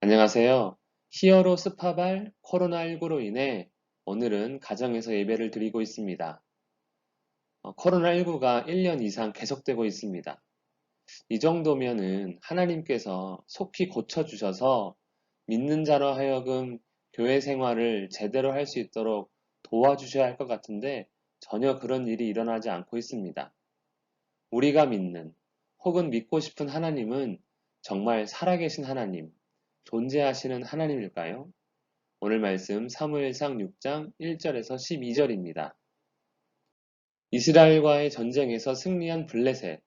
안녕하세요. 히어로 스파발 코로나19로 인해 오늘은 가정에서 예배를 드리고 있습니다. 코로나19가 1년 이상 계속되고 있습니다. 이 정도면은 하나님께서 속히 고쳐주셔서 믿는 자로 하여금 교회 생활을 제대로 할 수 있도록 도와주셔야 할 것 같은데 전혀 그런 일이 일어나지 않고 있습니다. 우리가 믿는 혹은 믿고 싶은 하나님은 정말 살아계신 하나님, 존재하시는 하나님일까요? 오늘 말씀 사무엘상 6장 1절에서 12절입니다. 이스라엘과의 전쟁에서 승리한 블레셋,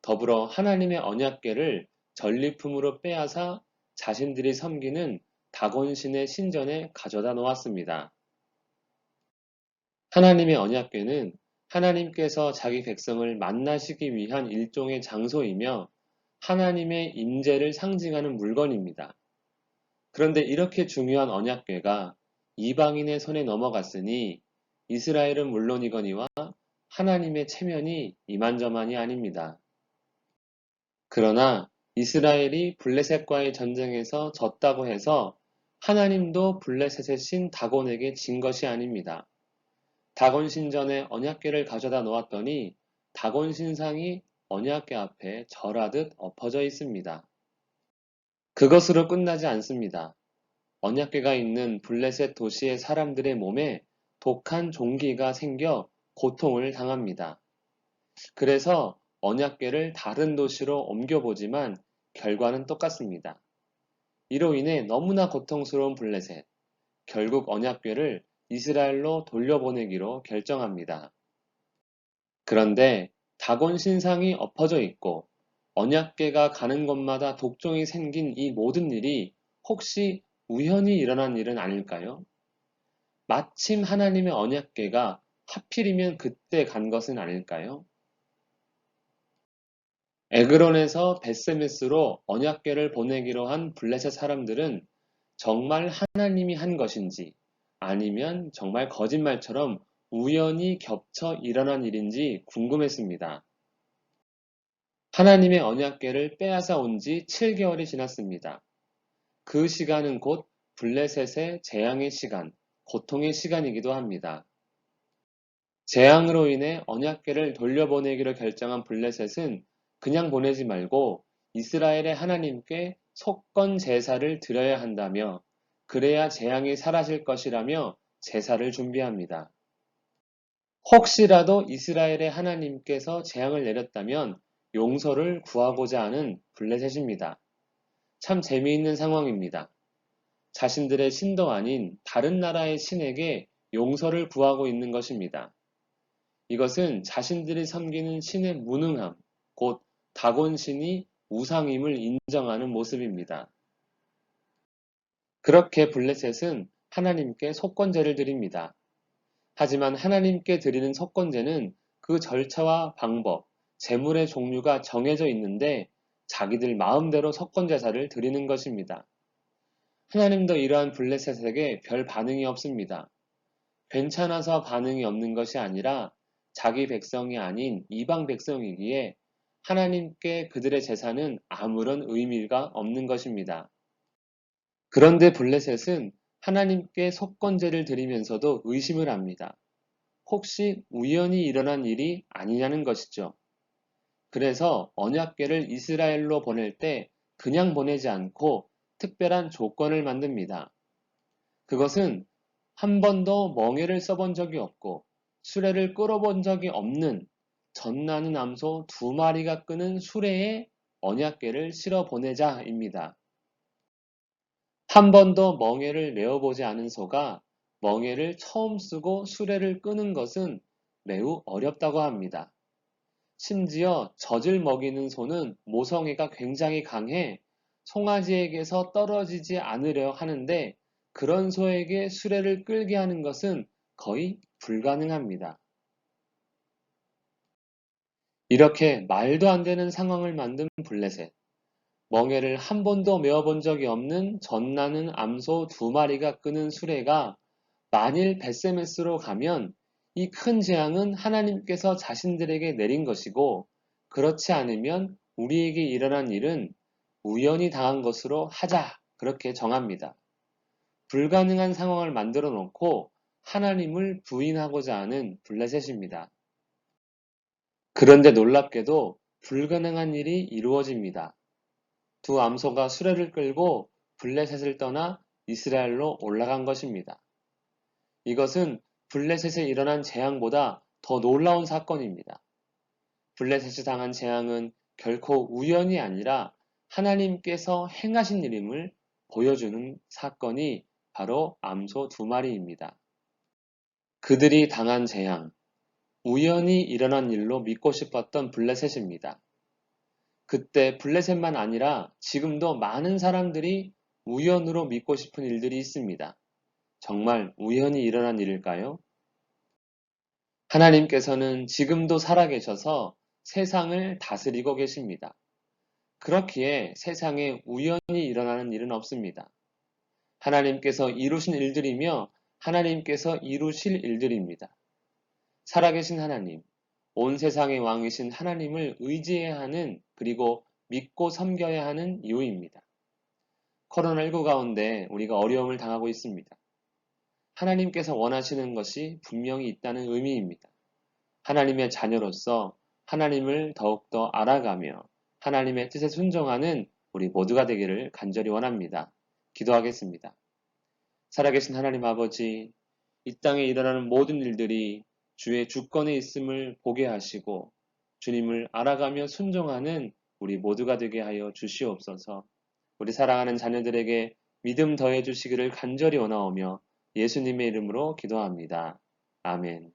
더불어 하나님의 언약궤를 전리품으로 빼앗아 자신들이 섬기는 다곤신의 신전에 가져다 놓았습니다. 하나님의 언약궤는 하나님께서 자기 백성을 만나시기 위한 일종의 장소이며 하나님의 임재를 상징하는 물건입니다. 그런데 이렇게 중요한 언약궤가 이방인의 손에 넘어갔으니 이스라엘은 물론이거니와 하나님의 체면이 이만저만이 아닙니다. 그러나 이스라엘이 블레셋과의 전쟁에서 졌다고 해서 하나님도 블레셋의 신 다곤에게 진 것이 아닙니다. 다곤 신전에 언약궤를 가져다 놓았더니 다곤 신상이 언약궤 앞에 절하듯 엎어져 있습니다. 그것으로 끝나지 않습니다. 언약궤가 있는 블레셋 도시의 사람들의 몸에 독한 종기가 생겨 고통을 당합니다. 그래서 언약궤를 다른 도시로 옮겨보지만 결과는 똑같습니다. 이로 인해 너무나 고통스러운 블레셋, 결국 언약궤를 이스라엘로 돌려보내기로 결정합니다. 그런데 다곤 신상이 엎어져 있고 언약궤가 가는 곳마다 독종이 생긴 이 모든 일이 혹시 우연히 일어난 일은 아닐까요? 마침 하나님의 언약궤가 하필이면 그때 간 것은 아닐까요? 에그론에서 벳세메스로 언약궤를 보내기로 한 블레셋 사람들은 정말 하나님이 한 것인지 아니면 정말 거짓말처럼 우연히 겹쳐 일어난 일인지 궁금했습니다. 하나님의 언약궤를 빼앗아 온 지 7개월이 지났습니다. 그 시간은 곧 블레셋의 재앙의 시간, 고통의 시간이기도 합니다. 재앙으로 인해 언약궤를 돌려보내기로 결정한 블레셋은 그냥 보내지 말고 이스라엘의 하나님께 속건 제사를 드려야 한다며 그래야 재앙이 사라질 것이라며 제사를 준비합니다. 혹시라도 이스라엘의 하나님께서 재앙을 내렸다면 용서를 구하고자 하는 블레셋입니다. 참 재미있는 상황입니다. 자신들의 신도 아닌 다른 나라의 신에게 용서를 구하고 있는 것입니다. 이것은 자신들이 섬기는 신의 무능함, 곧 다곤신이 우상임을 인정하는 모습입니다. 그렇게 블레셋은 하나님께 속건제를 드립니다. 하지만 하나님께 드리는 속건제는 그 절차와 방법, 제물의 종류가 정해져 있는데 자기들 마음대로 속건제사를 드리는 것입니다. 하나님도 이러한 블레셋에게 별 반응이 없습니다. 괜찮아서 반응이 없는 것이 아니라 자기 백성이 아닌 이방 백성이기에 하나님께 그들의 제사는 아무런 의미가 없는 것입니다. 그런데 블레셋은 하나님께 속건제를 드리면서도 의심을 합니다. 혹시 우연히 일어난 일이 아니냐는 것이죠. 그래서 언약궤를 이스라엘로 보낼 때 그냥 보내지 않고 특별한 조건을 만듭니다. 그것은 한 번도 멍에를 써본 적이 없고 수레를 끌어본 적이 없는 젖나는 암소 2마리가 끄는 수레에 언약궤를 실어 보내자입니다. 한 번도 멍에를 메어보지 않은 소가 멍에를 처음 쓰고 수레를 끄는 것은 매우 어렵다고 합니다. 심지어 젖을 먹이는 소는 모성애가 굉장히 강해 송아지에게서 떨어지지 않으려 하는데 그런 소에게 수레를 끌게 하는 것은 거의 불가능합니다. 이렇게 말도 안 되는 상황을 만든 블레셋. 멍에를 한 번도 메어본 적이 없는 젖나는 암소 2마리가 끄는 수레가 만일 벳세메스로 가면 이 큰 재앙은 하나님께서 자신들에게 내린 것이고 그렇지 않으면 우리에게 일어난 일은 우연히 당한 것으로 하자 그렇게 정합니다. 불가능한 상황을 만들어 놓고 하나님을 부인하고자 하는 블레셋입니다. 그런데 놀랍게도 불가능한 일이 이루어집니다. 두 암소가 수레를 끌고 블레셋을 떠나 이스라엘로 올라간 것입니다. 이것은 블레셋에 일어난 재앙보다 더 놀라운 사건입니다. 블레셋이 당한 재앙은 결코 우연이 아니라 하나님께서 행하신 일임을 보여주는 사건이 바로 암소 두 마리입니다. 그들이 당한 재앙, 우연히 일어난 일로 믿고 싶었던 블레셋입니다. 그때 블레셋만 아니라 지금도 많은 사람들이 우연으로 믿고 싶은 일들이 있습니다. 정말 우연히 일어난 일일까요? 하나님께서는 지금도 살아계셔서 세상을 다스리고 계십니다. 그렇기에 세상에 우연히 일어나는 일은 없습니다. 하나님께서 이루신 일들이며 하나님께서 이루실 일들입니다. 살아계신 하나님, 온 세상의 왕이신 하나님을 의지해야 하는 그리고 믿고 섬겨야 하는 이유입니다. 코로나19 가운데 우리가 어려움을 당하고 있습니다. 하나님께서 원하시는 것이 분명히 있다는 의미입니다. 하나님의 자녀로서 하나님을 더욱더 알아가며 하나님의 뜻에 순종하는 우리 모두가 되기를 간절히 원합니다. 기도하겠습니다. 살아계신 하나님 아버지, 이 땅에 일어나는 모든 일들이 주의 주권에 있음을 보게 하시고 주님을 알아가며 순종하는 우리 모두가 되게 하여 주시옵소서. 우리 사랑하는 자녀들에게 믿음 더해 주시기를 간절히 원하오며 예수님의 이름으로 기도합니다. 아멘.